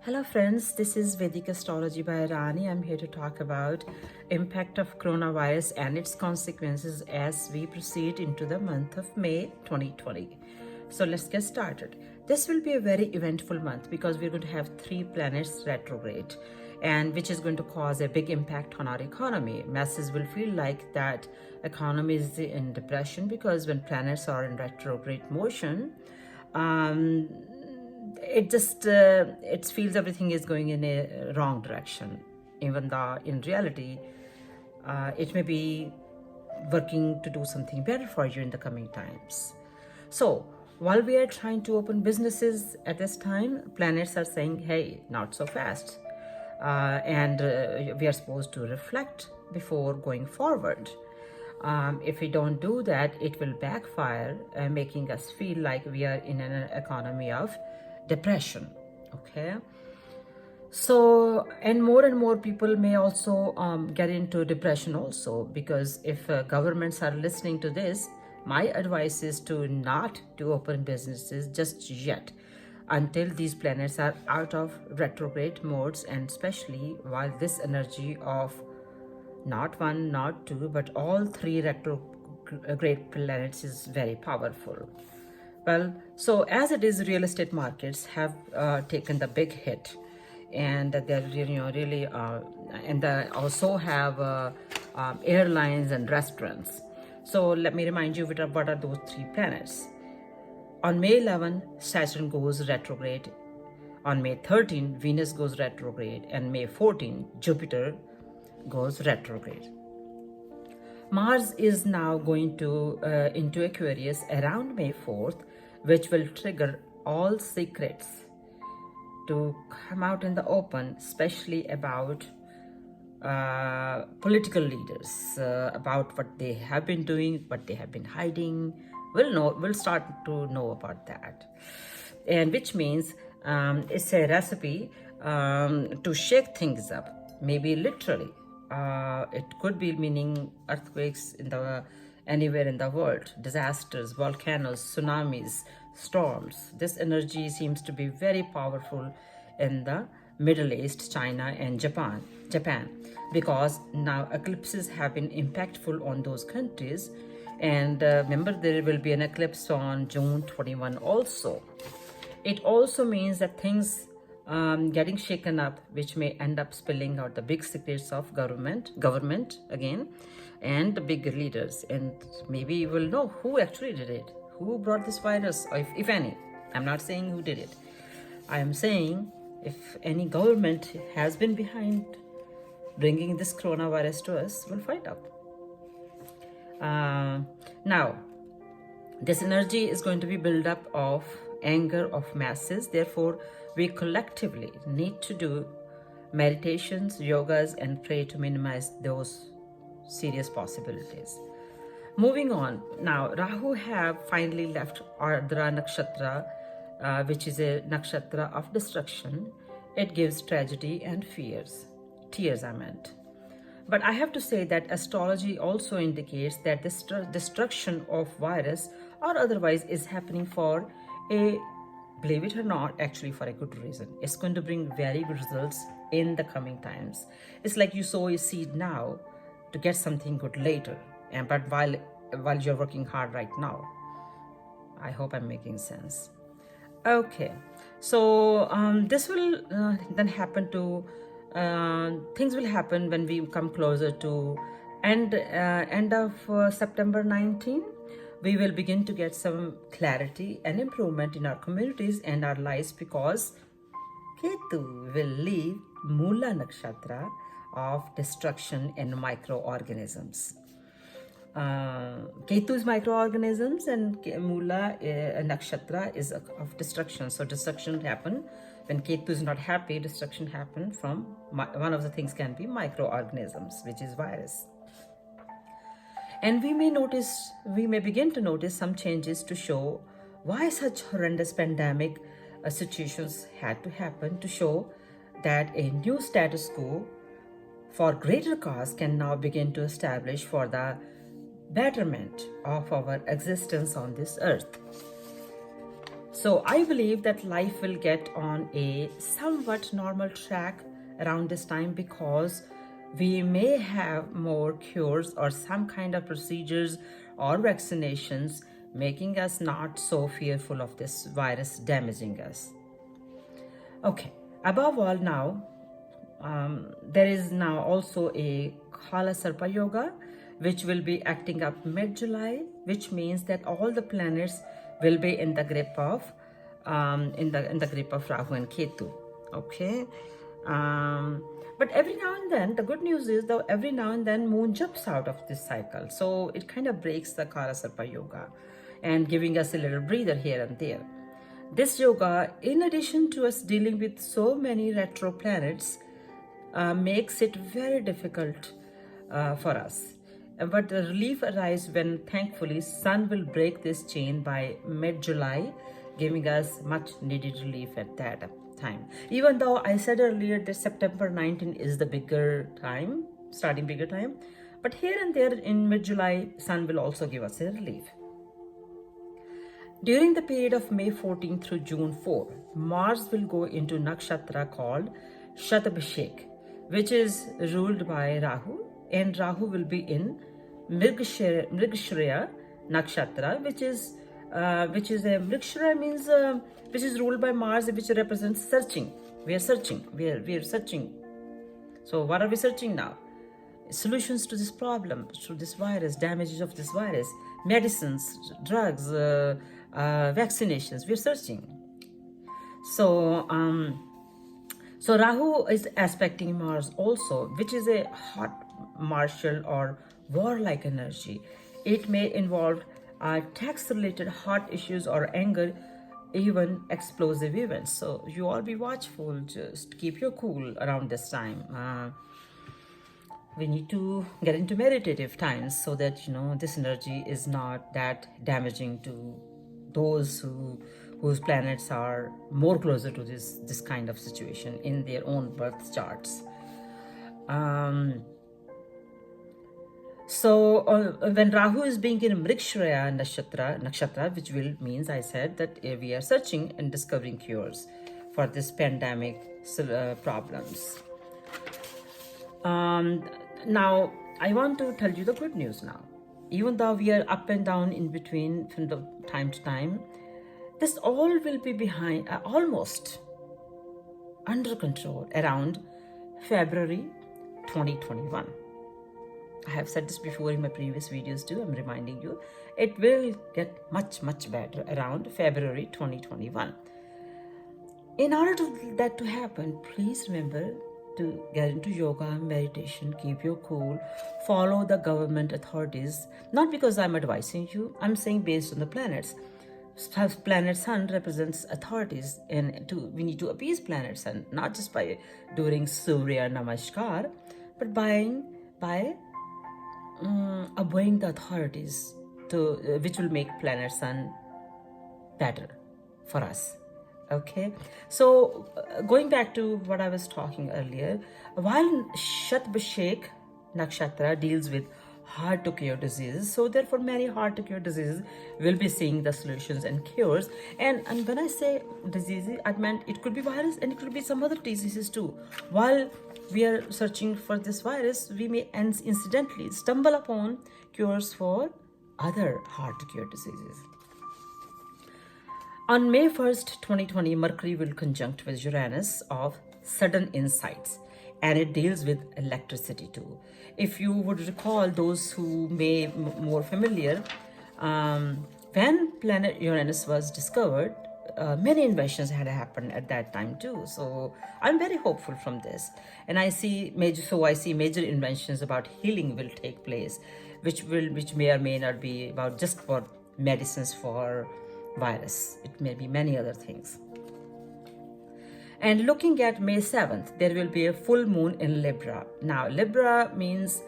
Hello friends, this is Vedic Astrology by Rani. I'm here to talk about impact of coronavirus and its consequences as we proceed into the month of May 2020. So let's get started. This will be a very eventful month because we're going to have 3 planets retrograde, and which is going to cause a big impact on our economy. Masses will feel like that economy is in depression because when planets are in retrograde motion, it feels everything is going in a wrong direction, even though in reality it may be working to do something better for you in the coming times. So while we are trying to open businesses at this time, planets are saying, hey, not so fast, and we are supposed to reflect before going forward. If we don't do that, it will backfire, making us feel like we are in an economy of depression. Okay, so and more people may also get into depression also, because if governments are listening to this, my advice is to not to open businesses just yet until these planets are out of retrograde modes, and especially while this energy of not one, not two, but all 3 retrograde planets is very powerful. Well, so as it is, real estate markets have taken the big hit, and they're and they also have airlines and restaurants. So let me remind you what are those 3 planets. On May 11, Saturn goes retrograde. On May 13, Venus goes retrograde, and May 14, Jupiter goes retrograde. Mars is now going to into Aquarius around May 4th, which will trigger all secrets to come out in the open, especially about political leaders, about what they have been doing, what they have been hiding. We'll start to know about that, and which means it's a recipe to shake things up, maybe literally. It could be meaning earthquakes anywhere in the world, disasters, volcanoes, tsunamis, storms. This energy seems to be very powerful in the Middle East, China, and Japan, because now eclipses have been impactful on those countries. And remember, there will be an eclipse on June 21 also. It also means that things getting shaken up, which may end up spilling out the big secrets of government again, and the big leaders, and maybe we'll know who actually did it, who brought this virus, if any. I'm not saying who did it. I am saying if any government has been behind bringing this coronavirus to us, we'll find out. Now, this energy is going to be built up of anger of masses. Therefore, we collectively need to do meditations, yogas, and pray to minimize those serious possibilities. Moving on, now Rahu have finally left Ardra Nakshatra, which is a nakshatra of destruction. It gives tragedy and tears I meant. But I have to say that astrology also indicates that this destruction of virus or otherwise is happening for a, believe it or not, actually for a good reason. It's going to bring very good results in the coming times. It's like you sow a seed now to get something good later, but while you're working hard right now. I hope I'm making sense. Okay, so this will then happen to things will happen when we come closer to end of September 19. We will begin to get some clarity and improvement in our communities and our lives, because Ketu will leave Mula Nakshatra of destruction and microorganisms. Ketu is microorganisms, and Mula Nakshatra is of destruction. So destruction happen when Ketu is not happy. Destruction happen from one of the things can be microorganisms, which is virus. And we may begin to notice some changes to show why such horrendous pandemic situations had to happen, to show that a new status quo for greater cause can now begin to establish for the betterment of our existence on this earth. So I believe that life will get on a somewhat normal track around this time, because we may have more cures or some kind of procedures or vaccinations, making us not so fearful of this virus damaging us. Okay, above all now, there is now also a Kala Sarpa Yoga, which will be acting up mid-July, which means that all the planets will be in the grip of in the grip of Rahu and Ketu. Okay, but every now and then, the good news is that every now and then Moon jumps out of this cycle, so it kind of breaks the Kala Sarpa Yoga, and giving us a little breather here and there. This yoga, in addition to us dealing with so many retro planets, makes it very difficult for us. But the relief arrives when, thankfully, Sun will break this chain by mid-July, giving us much needed relief at that time. Even though I said earlier that September 19 is the bigger time, starting bigger time, but here and there in mid-July, Sun will also give us a relief. During the period of May 14 through June 4, Mars will go into nakshatra called Shatabhishek, which is ruled by Rahu, and Rahu will be in Mrigashriya nakshatra, which is a Mrigashriya means which is ruled by Mars, which represents searching. We are searching. We are searching. So what are we searching now? Solutions to this problem, to this virus, damages of this virus, medicines, drugs, vaccinations. We're searching. So Rahu is aspecting Mars also, which is a hot martial or warlike energy. It may involve tax-related hot issues or anger, even explosive events. So you all be watchful. Just keep your cool around this time. We need to get into meditative times so that this energy is not that damaging to those whose planets are more closer to this kind of situation in their own birth charts. So when Rahu is being in Mrigashriya nakshatra, which will means, I said that we are searching and discovering cures for this pandemic problems. Now, I want to tell you the good news now. Even though we are up and down in between from the time to time, this all will be behind, almost under control around February 2021. I have said this before in my previous videos too. I'm reminding you, it will get much, much better around February 2021. In order to that to happen, please remember to get into yoga, meditation, keep your cool, follow the government authorities. Not because I'm advising you, I'm saying based on the planets. Planet Sun represents authorities, and we need to appease Planet Sun, not just by doing Surya Namaskar, but by obeying the authorities which will make Planet Sun better for us. Okay, so going back to what I was talking earlier, while Shatabhishek nakshatra deals with hard to cure diseases, so therefore many hard to cure diseases will be seeing the solutions and cures. And when I say diseases, I meant it could be virus and it could be some other diseases too. While we are searching for this virus, we may incidentally stumble upon cures for other hard to cure diseases. On May 1st, 2020, Mercury will conjunct with Uranus of sudden insights, and it deals with electricity too. If you would recall, those who may more familiar, when planet Uranus was discovered, many inventions had happened at that time too. So I'm very hopeful from this, and I see major inventions about healing will take place, which may or may not be about just for medicines for virus. It may be many other things. And looking at May 7th, there will be a full moon in Libra. Now, Libra means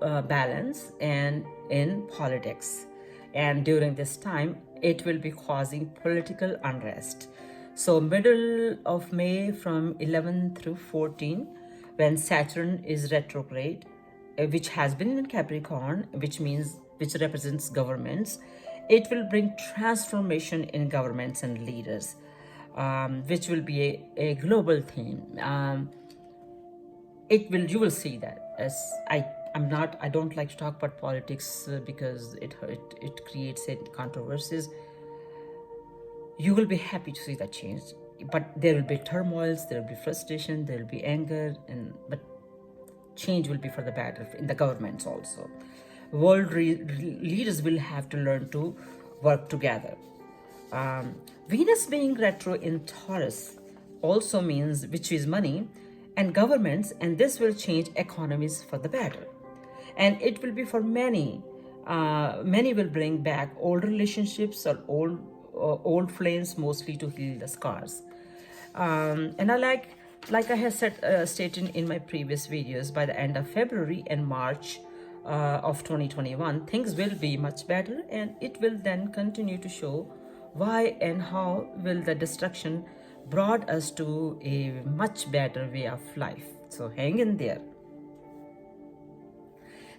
balance and in politics. And during this time, it will be causing political unrest. So middle of May from 11 through 14, when Saturn is retrograde, which has been in Capricorn, which represents governments, It will bring transformation in governments and leaders, which will be a global theme. You will see that. As I don't like to talk about politics because it creates controversies. You will be happy to see that change, but there will be turmoils, there will be frustration, there will be anger, but change will be for the better in the governments also. World leaders will have to learn to work together. Venus being retro in Taurus also means, which is money and governments, and this will change economies for the better. And it will be for many. Many will bring back old relationships or old flames, mostly to heal the scars. And I like I have stated in my previous videos, by the end of February and March of 2021, things will be much better, and it will then continue to show why and how will the destruction brought us to a much better way of life. So hang in there.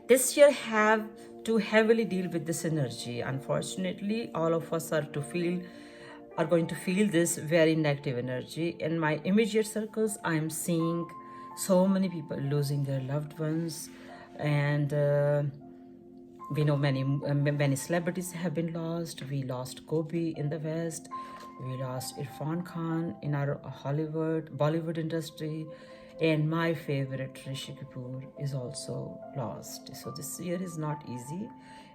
This year have to heavily deal with this energy. Unfortunately, all of us are going to feel this very negative energy. In my immediate circles, I'm seeing so many people losing their loved ones, and we know many celebrities have been lost. We lost Kobe in the West. We lost Irfan Khan in our Bollywood industry. And my favorite, Rishi Kapoor, is also lost. So this year is not easy.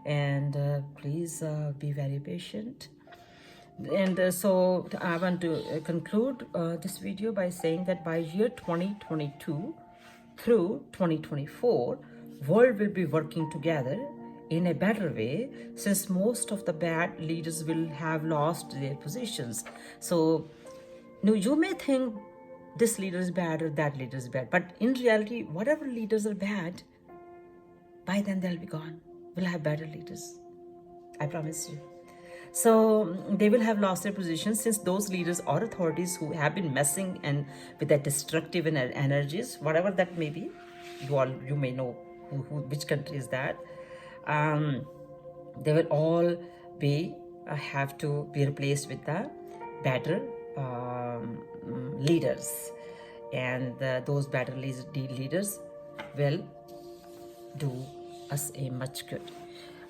And please be very patient. And so I want to conclude this video by saying that by year 2022 through 2024, world will be working together in a better way, since most of the bad leaders will have lost their positions. So you may think this leader is bad or that leader is bad, but in reality, whatever leaders are bad, by then they'll be gone. We'll have better leaders, I promise you. So they will have lost their positions, since those leaders or authorities who have been messing and with their destructive energies, whatever that may be, you may know which country is that. They will all have to be replaced with the better leaders, and those better leaders will do us a much good.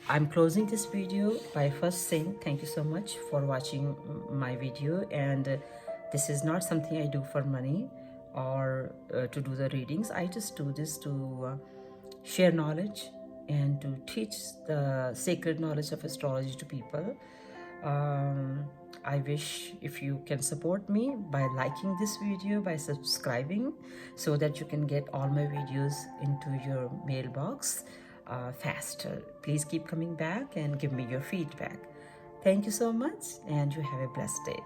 I'm closing this video by first saying thank you so much for watching my video, and this is not something I do for money or to do the readings. I just do this to share knowledge and to teach the sacred knowledge of astrology to people. I wish if you can support me by liking this video, by subscribing, so that you can get all my videos into your mailbox faster. Please keep coming back and give me your feedback. Thank you so much, and you have a blessed day.